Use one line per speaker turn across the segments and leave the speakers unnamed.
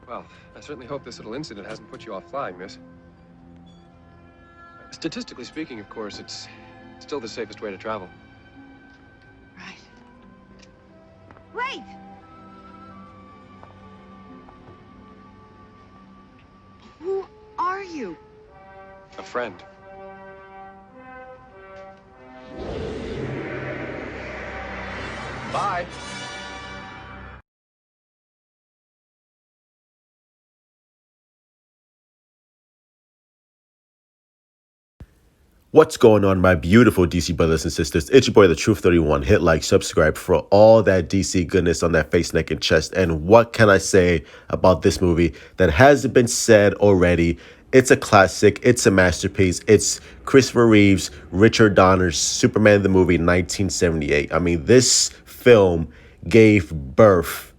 Well, I certainly hope this little incident hasn't put you off flying, miss. Statistically speaking, of course, it's still the safest way to travel.
Right. Wait! Who are you?
A friend. Bye.
What's going on, my beautiful DC brothers and sisters? It's your boy, the Truth 31. Hit like, subscribe for all that DC goodness on that face, neck, and chest. And what can I say about this movie that hasn't been said already? It's a classic. It's a masterpiece. It's Christopher Reeve's Richard Donner's Superman the movie 1978. I mean, this film gave birth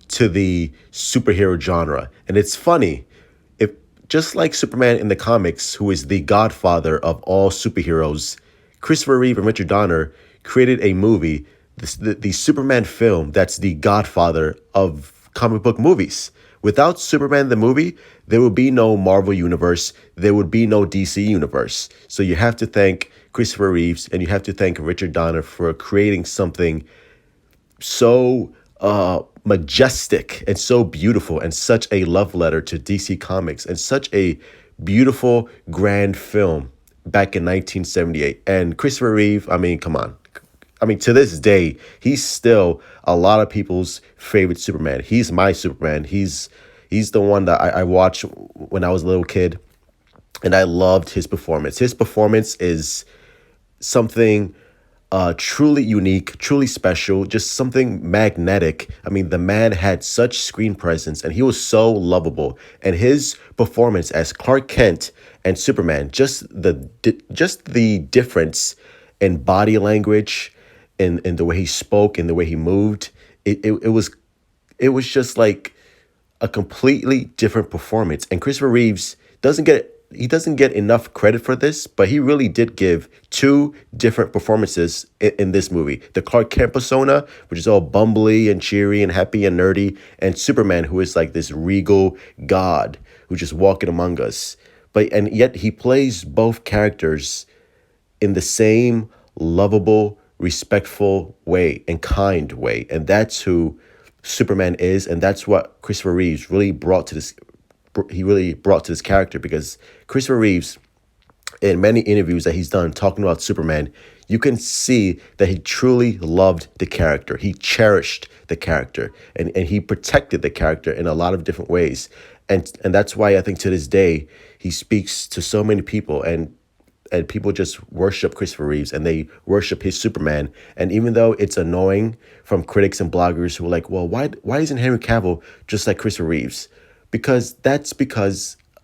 to the superhero genre. And it's funny. Just like Superman in the comics, who is the godfather of all superheroes, Christopher Reeve and Richard Donner created a movie, the Superman film, that's the godfather of comic book movies. Without Superman the movie, there would be no Marvel Universe, there would be no DC Universe. So you have to thank Christopher Reeves and you have to thank Richard Donner for creating something so majestic and so beautiful and such a love letter to DC Comics and such a beautiful, grand film back in 1978. And Christopher Reeve, I mean, come on. I mean, to this day, he's still a lot of people's favorite Superman. He's my Superman. He's the one that I watched when I was a little kid, and I loved his performance. His performance is something truly unique, truly special, just something magnetic. I mean, the man had such screen presence and he was so lovable. And his performance as Clark Kent and Superman, just the difference in body language, in the way he spoke, in the way he moved, it was just like a completely different performance. And Christopher Reeves doesn't get enough credit for this, but he really did give two different performances in this movie. The Clark Kent persona, which is all bumbly and cheery and happy and nerdy, and Superman, who is like this regal god who's just walking among us. And yet he plays both characters in the same lovable, respectful way and kind way. And that's who Superman is, and that's what Christopher Reeves really brought to this character, because Christopher Reeves, in many interviews that he's done talking about Superman, you can see that he truly loved the character. He cherished the character and he protected the character in a lot of different ways. And that's why I think to this day he speaks to so many people, and people just worship Christopher Reeves and they worship his Superman. And even though it's annoying from critics and bloggers who are like, well, why isn't Henry Cavill just like Christopher Reeves? Because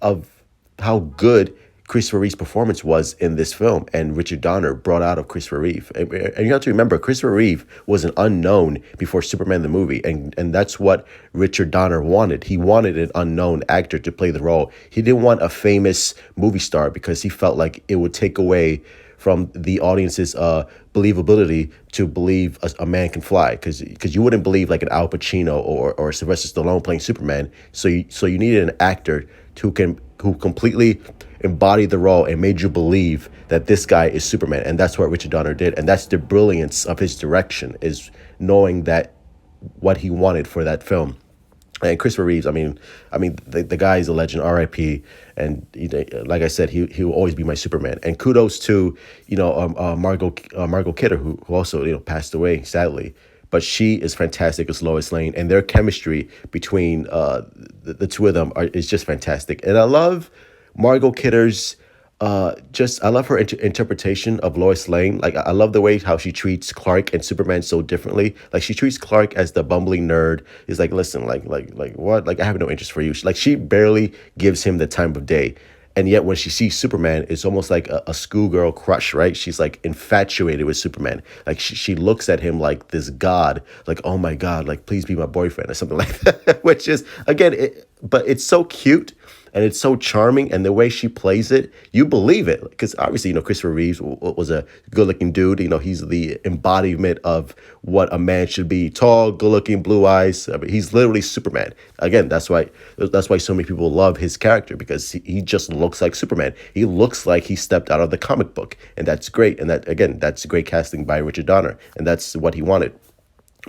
of how good Christopher Reeve's performance was in this film, and Richard Donner brought out of Christopher Reeve. And you have to remember, Christopher Reeve was an unknown before Superman the movie, and that's what Richard Donner wanted. He wanted an unknown actor to play the role. He didn't want a famous movie star because he felt like it would take away from the audience's believability to believe a man can fly, because you wouldn't believe like an Al Pacino or Sylvester Stallone playing Superman. So you needed an actor who completely embodied the role and made you believe that this guy is Superman. And that's what Richard Donner did, and that's the brilliance of his direction, is knowing that what he wanted for that film. And Christopher Reeves, I mean, the guy is a legend, R.I.P. And like I said, he will always be my Superman. And kudos to Margo Kidder, who also passed away sadly, but she is fantastic as Lois Lane, and their chemistry between the two of them is just fantastic. And I love Margo Kidder's I love her interpretation of Lois Lane. Like, I love the way how she treats Clark and Superman so differently. Like, she treats Clark as the bumbling nerd. He's like, listen, like what? Like, I have no interest for you. She barely gives him the time of day. And yet when she sees Superman, it's almost like a schoolgirl crush, right? She's like infatuated with Superman. Like, she looks at him like this god, like, oh my God, like, please be my boyfriend or something like that, which is, again, but it's so cute. and it's so charming, and the way she plays it, you believe it, because obviously, Christopher Reeves was a good-looking dude. He's the embodiment of what a man should be: tall, good-looking, blue eyes. I mean, he's literally Superman. Again, that's why so many people love his character, because he just looks like Superman. He looks like he stepped out of the comic book, and that's great. And that's great casting by Richard Donner, and that's what he wanted.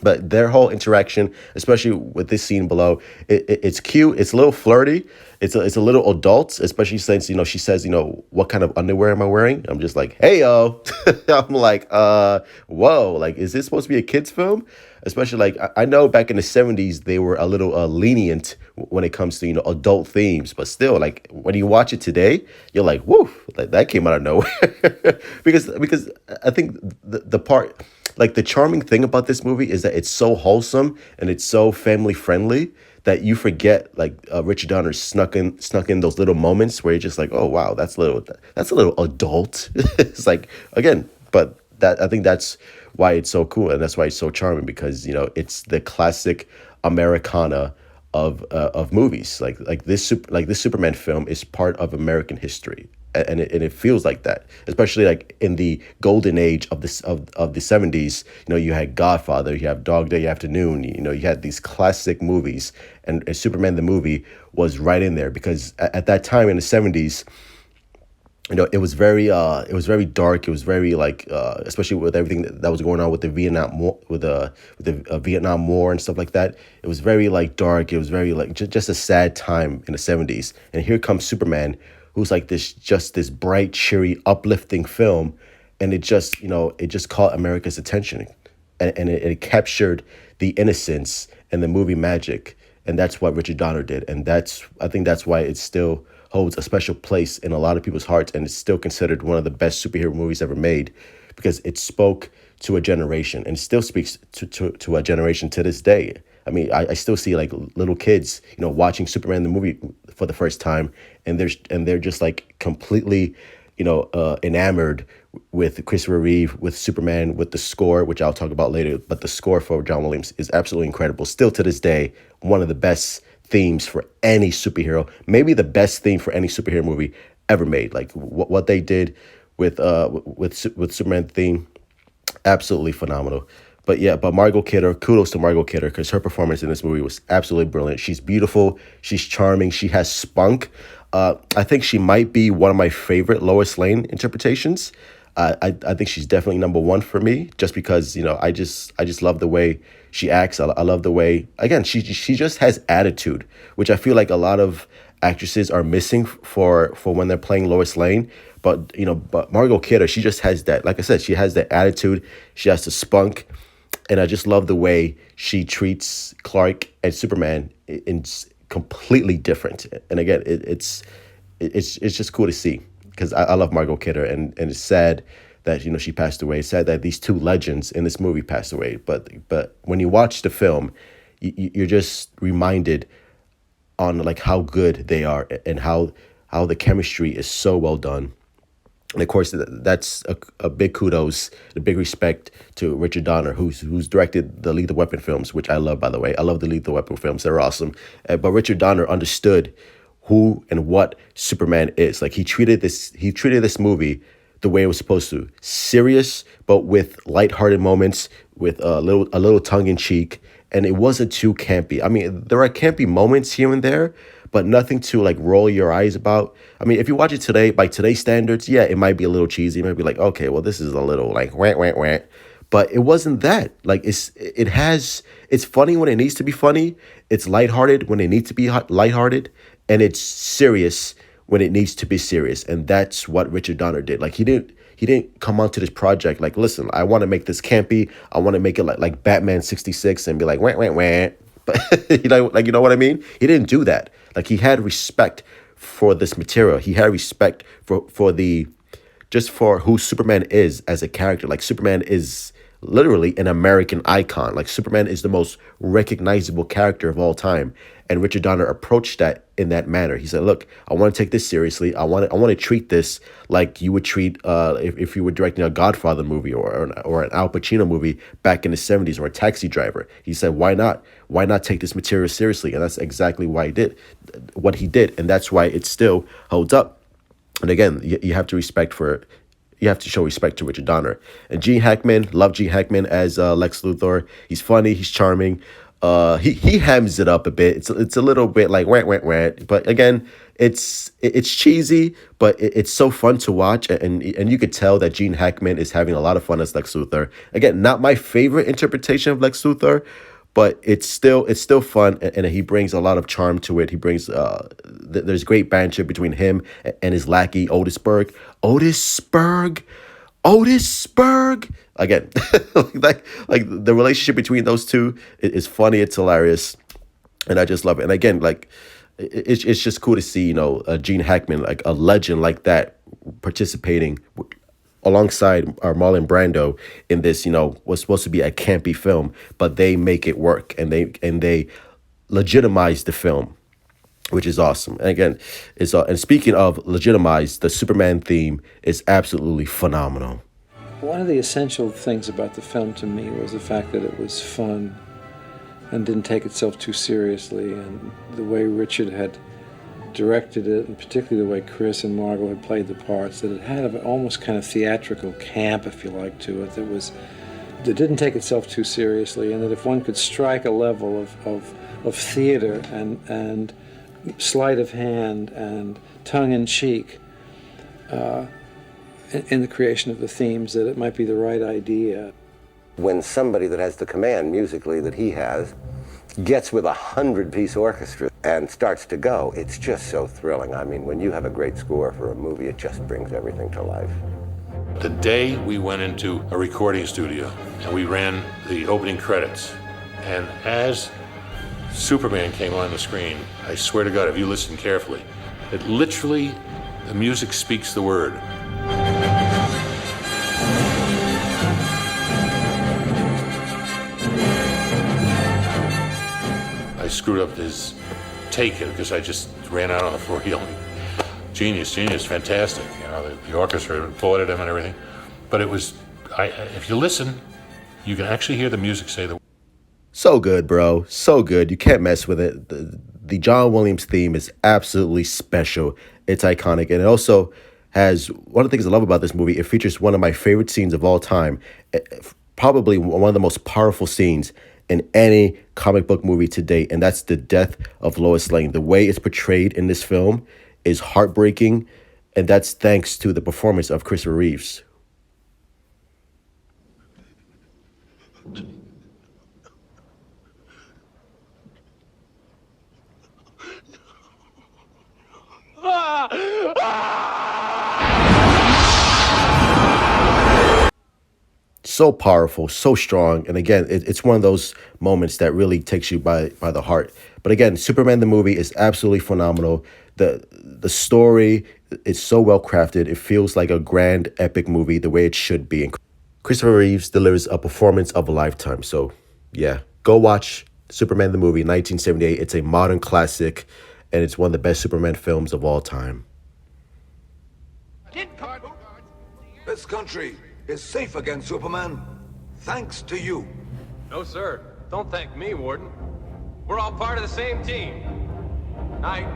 But their whole interaction, especially with this scene below, it's cute. It's a little flirty. It's a little adult, especially since, she says, what kind of underwear am I wearing? I'm just like, hey, yo. I'm like, whoa, like, is this supposed to be a kid's film? Especially, like, I know back in the 70s, they were a little lenient when it comes to, adult themes. But still, like, when you watch it today, you're like, whoo, like, that came out of nowhere. because I think the part... Like, the charming thing about this movie is that it's so wholesome and it's so family friendly that you forget, like, Richard Donner snuck in those little moments where you're just like, oh wow, that's a little adult. It's like, again, but I think that's why it's so cool, and that's why it's so charming, because it's the classic Americana of movies. Like this Superman film is part of American history. And it feels like that, especially like in the golden age of the 70s. You had Godfather, you have Dog Day Afternoon. You had these classic movies, and Superman the movie was right in there, because at that time in the 70s, it was very dark. It was very like especially with everything that was going on with the Vietnam War, with the Vietnam War and stuff like that. It was very like dark. It was very like just a sad time in the 70s. And here comes Superman, who's like this bright, cheery, uplifting film, and it just caught America's attention, and it captured the innocence and the movie magic, and that's what Richard Donner did, and I think that's why it still holds a special place in a lot of people's hearts, and it's still considered one of the best superhero movies ever made, because it spoke to a generation, and still speaks to a generation to this day. I mean, I still see like little kids, watching Superman the movie for the first time, and they're just like completely, enamored with Christopher Reeve, with Superman, with the score, which I'll talk about later. But the score for John Williams is absolutely incredible. Still to this day, one of the best themes for any superhero, maybe the best theme for any superhero movie ever made. Like what they did with Superman theme, absolutely phenomenal. But Margo Kidder, kudos to Margo Kidder, because her performance in this movie was absolutely brilliant. She's beautiful, she's charming, she has spunk. I think she might be one of my favorite Lois Lane interpretations. I think she's definitely number one for me, just because I just love the way she acts. I love the way, again, she just has attitude, which I feel like a lot of actresses are missing for when they're playing Lois Lane. But Margo Kidder, she just has that. Like I said, she has that attitude. She has the spunk. And I just love the way she treats Clark and Superman in completely different. And again, it's just cool to see, because I love Margo Kidder, and it's sad that she passed away. It's sad that these two legends in this movie passed away. But when you watch the film, you're just reminded on like how good they are, and how the chemistry is so well done. And of course, that's a big kudos, a big respect to Richard Donner, who's directed the Lethal Weapon films, which I love, by the way. I love the Lethal Weapon films. They're awesome. But Richard Donner understood who and what Superman is. Like, he treated this movie the way it was supposed to. Serious, but with lighthearted moments, with a little tongue-in-cheek. And it wasn't too campy. I mean, there are campy moments here and there, but nothing to like roll your eyes about. I mean, if you watch it today, by today's standards, yeah, it might be a little cheesy. It might be like, okay, well, this is a little like wah. But it wasn't that. Like, it's funny when it needs to be funny. It's lighthearted when it needs to be lighthearted, and it's serious when it needs to be serious. And that's what Richard Donner did. Like, he didn't come onto this project like, listen, I want to make this campy. I want to make it like Batman 66 and be like wah. But you know what I mean? He didn't do that. Like, he had respect for this material. He had respect for who Superman is as a character. Like, Superman is literally an American icon. Like, Superman is the most recognizable character of all time. And Richard Donner approached that in that manner. He said, "Look, I want to take this seriously. I want to treat this like you would treat if you were directing a Godfather movie or an Al Pacino movie back in the '70s, or a Taxi Driver." He said, "Why not? Why not take this material seriously?" And that's exactly why he did what he did, and that's why it still holds up. And again, you have to show respect to Richard Donner. And Gene Hackman, love Gene Hackman as Lex Luthor. He's funny, he's charming. He hems it up a bit. It's a little bit like rant. But again, it's cheesy, but it's so fun to watch, and you could tell that Gene Hackman is having a lot of fun as Lex Luthor. Again, not my favorite interpretation of Lex Luthor, but it's still fun, and he brings a lot of charm to it. He brings there's great banter between him and his lackey Otisburg. Again, like the relationship between those two is funny. It's hilarious, and I just love it. And again, like it's just cool to see Gene Hackman, like a legend like that, participating alongside Marlon Brando in this, was supposed to be a campy film, but they make it work, and they legitimize the film, which is awesome. And again, and speaking of legitimize, the Superman theme is absolutely phenomenal.
One of the essential things about the film to me was the fact that it was fun and didn't take itself too seriously, and the way Richard had directed it, and particularly the way Chris and Margo had played the parts, that it had an almost kind of theatrical camp, if you like, to it. That didn't take itself too seriously, and that if one could strike a level of theater and sleight of hand and tongue-in-cheek in the creation of the themes, that it might be the right idea.
When somebody that has the command musically that he has gets with 100-piece orchestra and starts to go, it's just so thrilling. I mean, when you have a great score for a movie, it just brings everything to life.
The day we went into a recording studio and we ran the opening credits, and as Superman came on the screen, I swear to God, if you listen carefully, it literally, the music speaks the word. I screwed up his take because I just ran out on the floor yelling, "Genius, fantastic!" The orchestra applauded him and everything. But it was, if you listen, you can actually hear the music say the.
So good, bro. So good. You can't mess with it. The John Williams theme is absolutely special. It's iconic, and it also has one of the things I love about this movie. It features one of my favorite scenes of all time, probably one of the most powerful scenes in any comic book movie to date, and that's the death of Lois Lane. The way it's portrayed in this film is heartbreaking, and that's thanks to the performance of Christopher Reeves. So powerful, so strong, and again, it's one of those moments that really takes you by the heart. But again, Superman the movie is absolutely phenomenal. The story is so well crafted. It feels like a grand epic movie the way it should be. And Christopher Reeves delivers a performance of a lifetime. So yeah, go watch Superman the movie, 1978. It's a modern classic, and it's one of the best Superman films of all time.
This country is safe against Superman, thanks to you.
No, sir. Don't thank me, Warden. We're all part of the same team. Night.